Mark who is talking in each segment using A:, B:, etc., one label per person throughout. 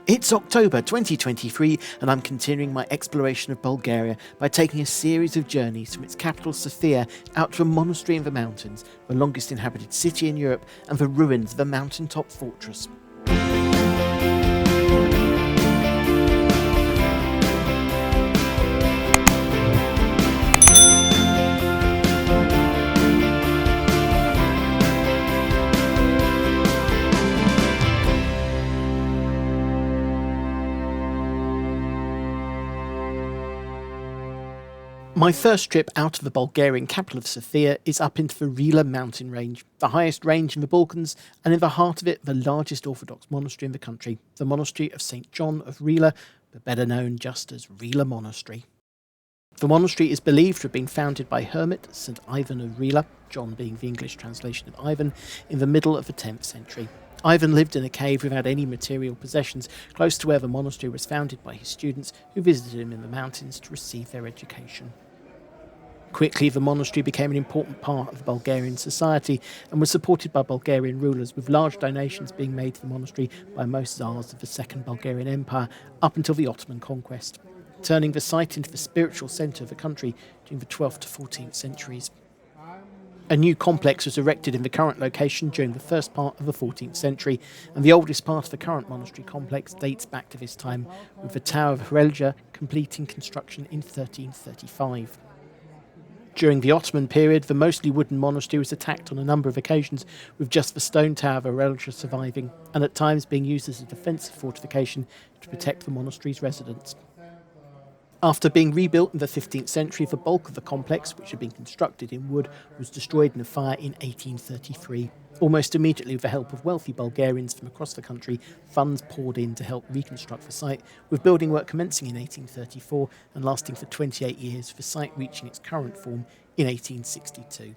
A: It's October 2023 and I'm continuing my exploration of Bulgaria by taking a series of journeys from its capital Sofia out to a monastery in the mountains, the longest inhabited city in Europe and the ruins of a mountaintop fortress. My first trip out of the Bulgarian capital of Sofia is up into the Rila mountain range, the highest range in the Balkans, and in the heart of it, the largest Orthodox monastery in the country, the monastery of St. John of Rila, but better known just as Rila Monastery. The monastery is believed to have been founded by hermit St. Ivan of Rila, John being the English translation of Ivan, in the middle of the 10th century. Ivan lived in a cave without any material possessions, close to where the monastery was founded by his students who visited him in the mountains to receive their education. Quickly, the monastery became an important part of Bulgarian society and was supported by Bulgarian rulers, with large donations being made to the monastery by most Tsars of the Second Bulgarian Empire up until the Ottoman conquest, turning the site into the spiritual centre of the country during the 12th to 14th centuries. A new complex was erected in the current location during the first part of the 14th century, and the oldest part of the current monastery complex dates back to this time, with the Tower of Hrelja completing construction in 1335. During the Ottoman period, the mostly wooden monastery was attacked on a number of occasions, with just the stone tower of Hrelja surviving, and at times being used as a defensive fortification to protect the monastery's residents. After being rebuilt in the 15th century, the bulk of the complex, which had been constructed in wood, was destroyed in a fire in 1833. Almost immediately, with the help of wealthy Bulgarians from across the country, funds poured in to help reconstruct the site, with building work commencing in 1834 and lasting for 28 years, the site reaching its current form in 1862.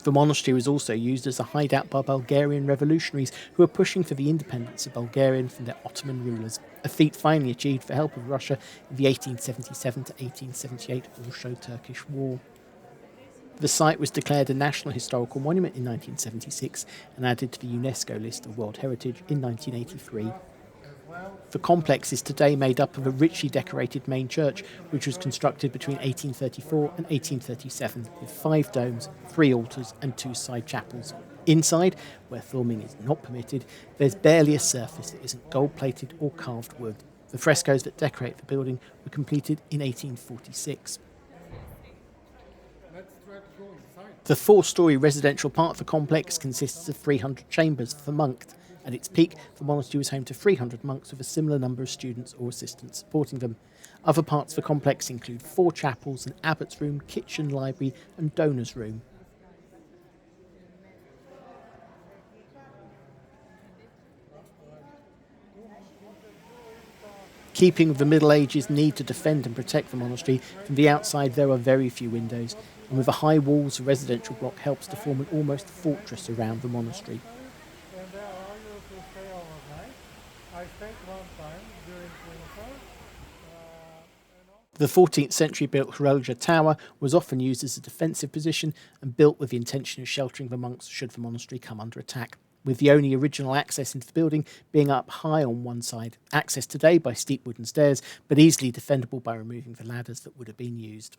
A: The monastery was also used as a hideout by Bulgarian revolutionaries who were pushing for the independence of Bulgaria from their Ottoman rulers, a feat finally achieved with the help of Russia in the 1877 to 1878 Russo-Turkish War. The site was declared a National Historical Monument in 1976 and added to the UNESCO list of World Heritage in 1983. The complex is today made up of a richly decorated main church, which was constructed between 1834 and 1837, with 5 domes, 3 altars and 2 side chapels. Inside, where filming is not permitted, there's barely a surface that isn't gold-plated or carved wood. The frescoes that decorate the building were completed in 1846. The 4-storey residential part of the complex consists of 300 chambers for the monks. At its peak, the monastery was home to 300 monks with a similar number of students or assistants supporting them. Other parts of the complex include 4 chapels, an abbot's room, kitchen, library and donor's room. Keeping with the Middle Ages' need to defend and protect the monastery, from the outside there are very few windows, and with the high walls, the residential block helps to form an almost fortress around the monastery. The 14th century built Hrelja Tower was often used as a defensive position and built with the intention of sheltering the monks should the monastery come under attack, with the only original access into the building being up high on one side, accessed today by steep wooden stairs, but easily defendable by removing the ladders that would have been used.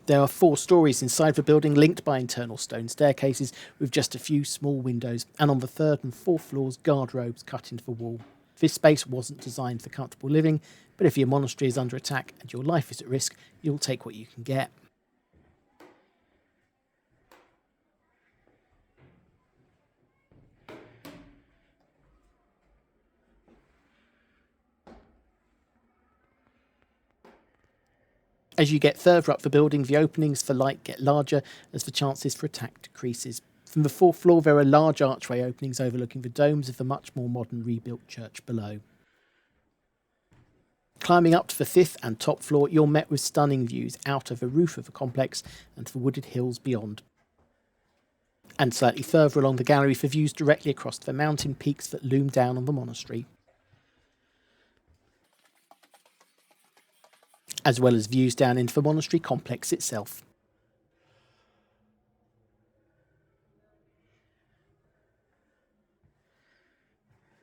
A: There are 4 stories inside the building linked by internal stone staircases with just a few small windows, and on the 3rd and 4th floors guard-robes cut into the wall. This space wasn't designed for comfortable living, but if your monastery is under attack and your life is at risk, you'll take what you can get. As you get further up the building, the openings for light get larger as the chances for attack decreases. From the 4th floor, there are large archway openings overlooking the domes of the much more modern rebuilt church below. Climbing up to the 5th and top floor, you're met with stunning views out of the roof of the complex and to the wooded hills beyond. And slightly further along the gallery for views directly across the mountain peaks that loom down on the monastery, as well as views down into the monastery complex itself.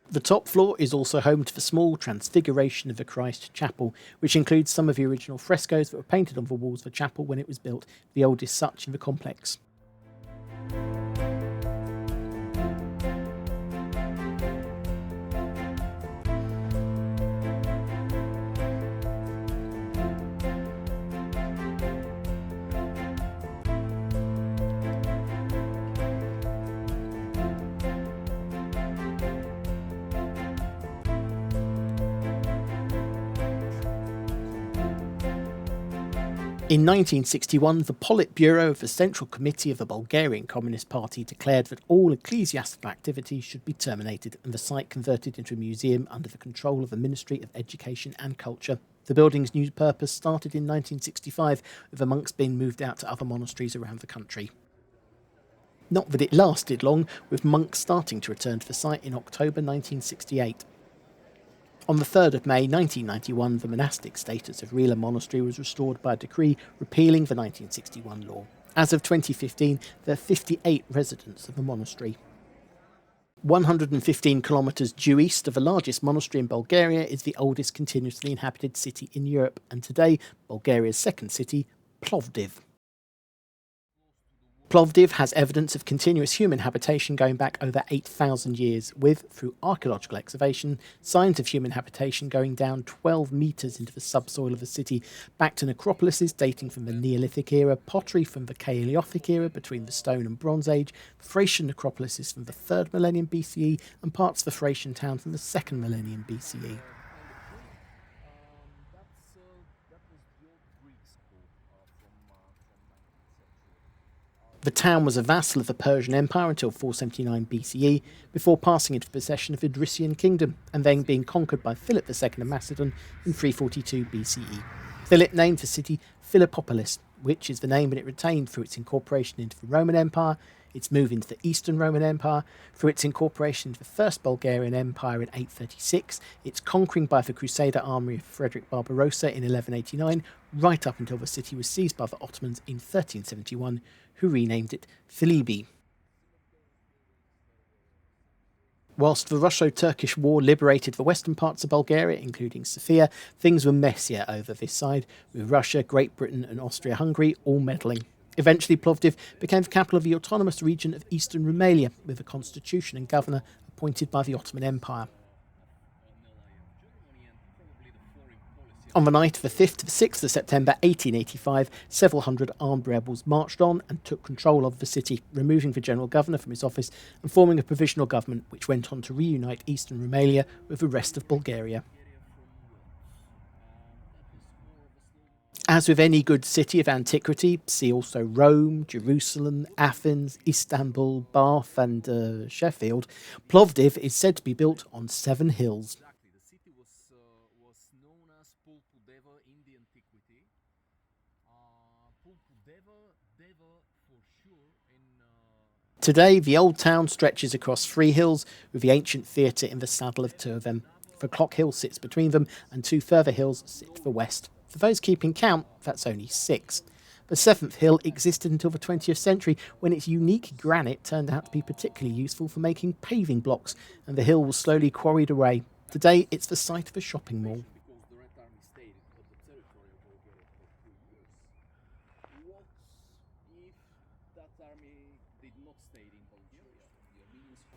A: The top floor is also home to the small Transfiguration of the Christ chapel, which includes some of the original frescoes that were painted on the walls of the chapel when it was built, the oldest such in the complex. In 1961, the Politburo of the Central Committee of the Bulgarian Communist Party declared that all ecclesiastical activities should be terminated and the site converted into a museum under the control of the Ministry of Education and Culture. The building's new purpose started in 1965, with the monks being moved out to other monasteries around the country. Not that it lasted long, with monks starting to return to the site in October 1968. On the 3rd of May 1991, the monastic status of Rila Monastery was restored by a decree repealing the 1961 law. As of 2015, there are 58 residents of the monastery. 115 kilometres due east of the largest monastery in Bulgaria is the oldest continuously inhabited city in Europe, and today, Bulgaria's second city, Plovdiv. Plovdiv has evidence of continuous human habitation going back over 8,000 years, with, through archaeological excavation, signs of human habitation going down 12 metres into the subsoil of the city, back to necropolises dating from the Neolithic era, pottery from the Paleolithic era between the Stone and Bronze Age, Thracian necropolises from the 3rd millennium BCE, and parts of the Thracian town from the 2nd millennium BCE. The town was a vassal of the Persian Empire until 479 BCE, before passing into possession of the Idrisian kingdom, and then being conquered by Philip II of Macedon in 342 BCE. Philip named the city Philippopolis, which is the name that it retained through its incorporation into the Roman Empire, its move into the Eastern Roman Empire, through its incorporation into the First Bulgarian Empire in 836, its conquering by the Crusader army of Frederick Barbarossa in 1189, right up until the city was seized by the Ottomans in 1371, who renamed it Filibi. Whilst the Russo-Turkish War liberated the western parts of Bulgaria, including Sofia, things were messier over this side, with Russia, Great Britain and Austria-Hungary all meddling. Eventually Plovdiv became the capital of the autonomous region of Eastern Rumelia, with a constitution and governor appointed by the Ottoman Empire. On the night of the 5th to the 6th of September 1885, several hundred armed rebels marched on and took control of the city, removing the general governor from his office and forming a provisional government which went on to reunite Eastern Rumelia with the rest of Bulgaria. As with any good city of antiquity, see also Rome, Jerusalem, Athens, Istanbul, Bath and Sheffield, Plovdiv is said to be built on 7 hills. Today, the old town stretches across 3 hills, with the ancient theatre in the saddle of 2 of them. The Clock Hill sits between them, and 2 further hills sit to the west. For those keeping count, that's only 6. The 7th hill existed until the 20th century, when its unique granite turned out to be particularly useful for making paving blocks, and the hill was slowly quarried away. Today, it's the site of a shopping mall.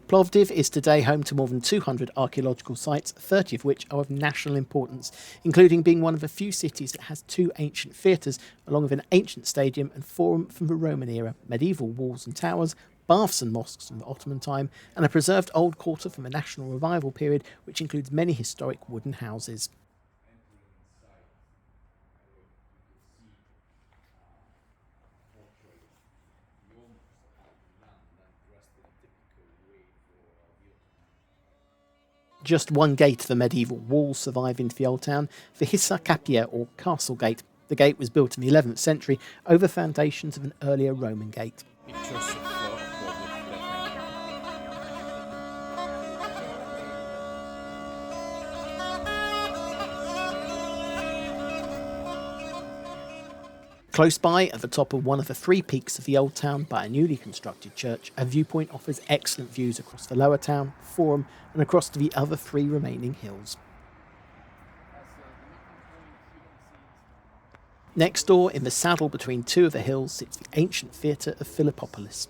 A: Plovdiv is today home to more than 200 archaeological sites, 30 of which are of national importance, including being one of the few cities that has 2 ancient theatres, along with an ancient stadium and forum from the Roman era, medieval walls and towers, baths and mosques from the Ottoman time, and a preserved old quarter from the National Revival period, which includes many historic wooden houses. Just one gate of the medieval wall survived into the old town, the Hissa Kapia, or Castle Gate. The gate was built in the 11th century over foundations of an earlier Roman gate. Close by, at the top of one of the three peaks of the old town by a newly constructed church, a viewpoint offers excellent views across the lower town, forum, and across to the other three remaining hills. Next door, in the saddle between two of the hills, sits the ancient theatre of Philippopolis.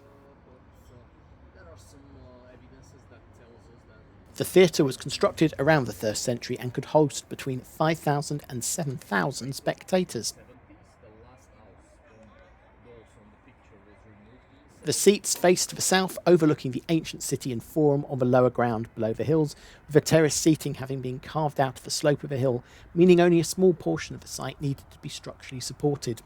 A: The theatre was constructed around the 1st century and could host between 5,000 and 7,000 spectators. The seats face to the south, overlooking the ancient city and forum on the lower ground below the hills, with the terrace seating having been carved out of the slope of the hill, meaning only a small portion of the site needed to be structurally supported.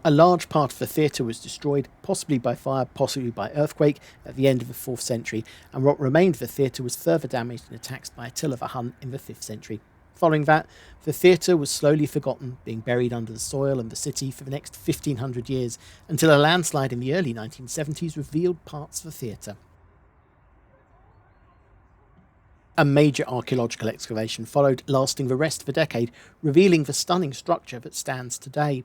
A: A large part of the theatre was destroyed, possibly by fire, possibly by earthquake, at the end of the 4th century, and what remained of the theatre was further damaged and attacked by Attila the Hun in the 5th century. Following that, the theatre was slowly forgotten, being buried under the soil and the city for the next 1,500 years, until a landslide in the early 1970s revealed parts of the theatre. A major archaeological excavation followed, lasting the rest of the decade, revealing the stunning structure that stands today.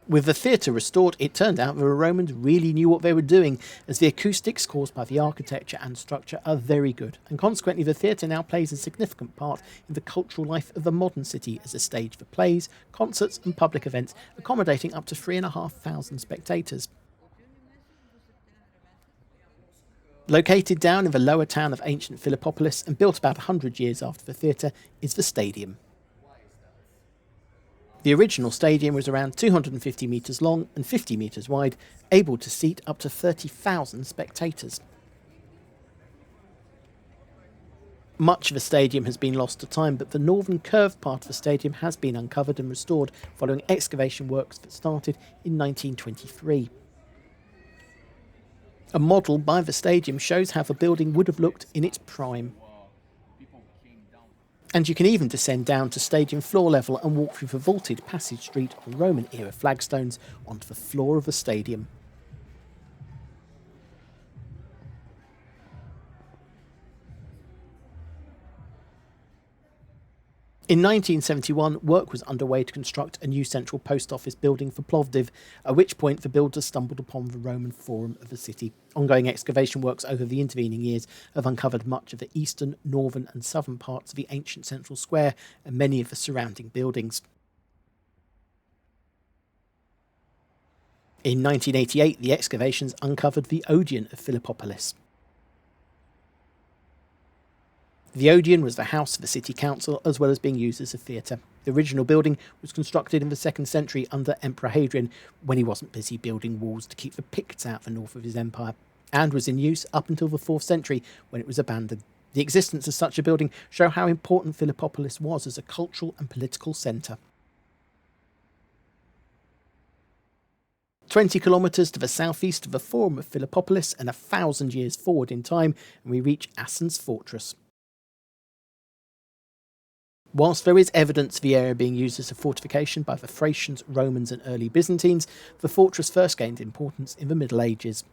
A: With the theatre restored, it turned out the Romans really knew what they were doing, as the acoustics caused by the architecture and structure are very good, and consequently the theatre now plays a significant part in the cultural life of the modern city as a stage for plays, concerts and public events, accommodating up to 3,500 spectators. Located down in the lower town of ancient Philippopolis and built about 100 years after the theatre is the stadium. The original stadium was around 250 metres long and 50 metres wide, able to seat up to 30,000 spectators. Much of the stadium has been lost to time, but the northern curved part of the stadium has been uncovered and restored following excavation works that started in 1923. A model by the stadium shows how the building would have looked in its prime. And you can even descend down to stadium floor level and walk through the vaulted passage street on Roman-era flagstones onto the floor of the stadium. In 1971, work was underway to construct a new central post office building for Plovdiv, at which point the builders stumbled upon the Roman forum of the city. Ongoing excavation works over the intervening years have uncovered much of the eastern, northern and southern parts of the ancient central square and many of the surrounding buildings. In 1988, the excavations uncovered the Odeon of Philippopolis. The Odeon was the house of the city council, as well as being used as a theatre. The original building was constructed in the 2nd century under Emperor Hadrian, when he wasn't busy building walls to keep the Picts out the north of his empire, and was in use up until the 4th century, when it was abandoned. The existence of such a building show how important Philippopolis was as a cultural and political centre. 20 kilometres to the southeast of the forum of Philippopolis and 1,000 years forward in time, and we reach Asen's fortress. Whilst there is evidence of the area being used as a fortification by the Thracians, Romans and early Byzantines, the fortress first gained importance in the Middle Ages.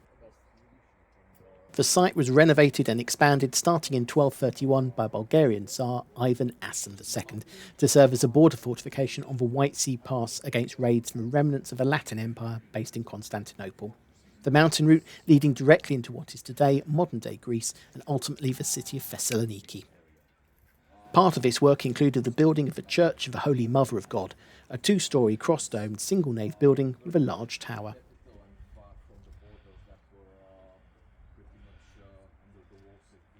A: The site was renovated and expanded starting in 1231 by Bulgarian Tsar Ivan Asen II to serve as a border fortification on the White Sea Pass against raids from remnants of the Latin Empire based in Constantinople. The mountain route leading directly into what is today modern-day Greece and ultimately the city of Thessaloniki. Part of this work included the building of the Church of the Holy Mother of God, a 2-storey cross-domed single-nave building with a large tower.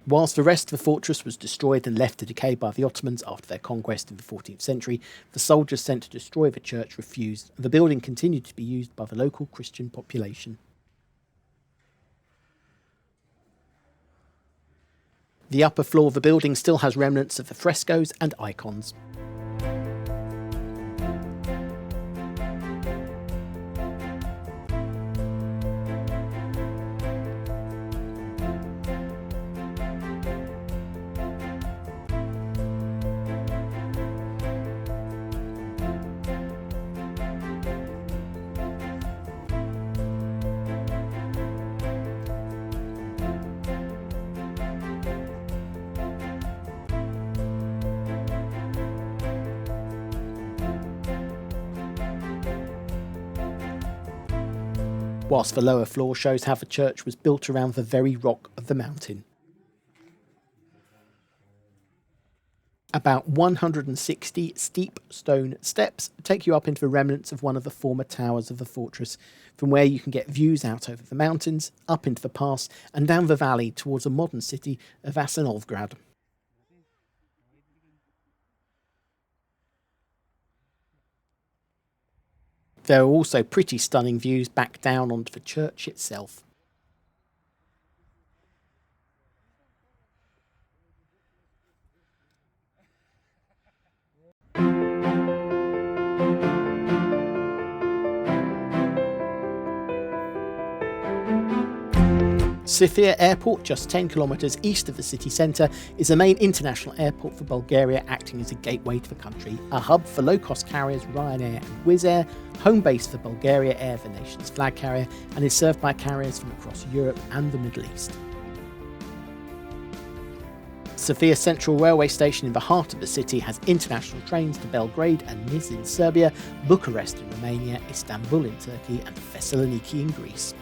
A: Whilst the rest of the fortress was destroyed and left to decay by the Ottomans after their conquest in the 14th century, the soldiers sent to destroy the church refused, and the building continued to be used by the local Christian population. The upper floor of the building still has remnants of the frescoes and icons. whilst the lower floor shows how the church was built around the very rock of the mountain. About 160 steep stone steps take you up into the remnants of one of the former towers of the fortress, from where you can get views out over the mountains, up into the pass, and down the valley towards the modern city of Asen. There are also pretty stunning views back down onto the church itself. Sofia Airport, just 10 kilometres east of the city centre, is the main international airport for Bulgaria, acting as a gateway to the country, a hub for low-cost carriers Ryanair and Wizz Air, home base for Bulgaria Air, the nation's flag carrier, and is served by carriers from across Europe and the Middle East. Sofia Central Railway Station in the heart of the city has international trains to Belgrade and Niš in Serbia, Bucharest in Romania, Istanbul in Turkey, and Thessaloniki in Greece.